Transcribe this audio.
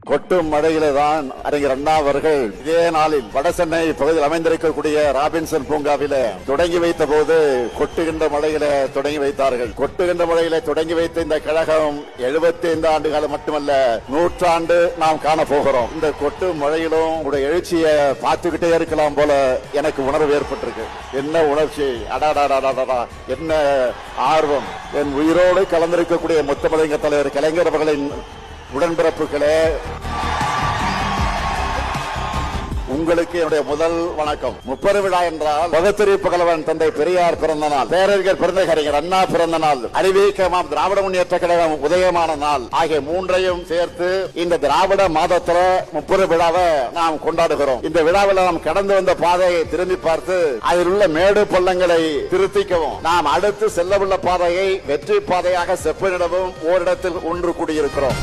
கொட்டும் மழையில்தான் அறிஞர் அண்ணா அவர்கள் இதே நாளில் வடசென்னை பகுதியில் அமைந்திருக்கக்கூடிய ராபின்சன் பூங்காவில தொடங்கி வைத்த போது கொட்டுகின்ற மழையில தொடங்கி வைத்தார்கள். கொட்டுகின்ற மழையில தொடங்கி வைத்த இந்த கழகம் 75 ஆண்டு காலம் மட்டுமல்ல 100 ஆண்டு நாம் காண போகிறோம். இந்த கொட்டும் மழையிலும் உங்களுடைய எழுச்சியை பார்த்துக்கிட்டே இருக்கலாம் போல எனக்கு உணர்வு ஏற்பட்டிருக்கு. என்ன உணர்ச்சி, அடாடாடாடா, என்ன ஆர்வம். என் உயிரோடு கலந்திருக்கக்கூடிய முத்தமிழங்க தலைவர் கலைஞர் அவர்களின் உடன்பிறப்புகளே, உங்களுக்கு என்னுடைய முதல் வணக்கம். முப்பெரும் விழா என்றால் பகுத்தறிவு புகழ்வன் தந்தை பெரியார் பிறந்த நாள், பேரறிஞர் பெருந்தகறிஞர் அண்ணா பிறந்த நாள், அறிவிக்கமாம் திராவிட முன்னேற்ற கழகம் உதயமான நாள் ஆகிய மூன்றையும் சேர்த்து இந்த திராவிட மாதத்துல முப்பெரும் விழாவை நாம் கொண்டாடுகிறோம். இந்த விழாவில் நாம் கடந்து வந்த பாதையை திரும்பி பார்த்து அதில் உள்ள மேடு பள்ளங்களை திருத்திக்கவும், நாம் அடுத்து செல்லவுள்ள பாதையை வெற்றி பாதையாக செப்பனிடவும் ஓரிடத்தில் ஒன்று கூடியிருக்கிறோம்.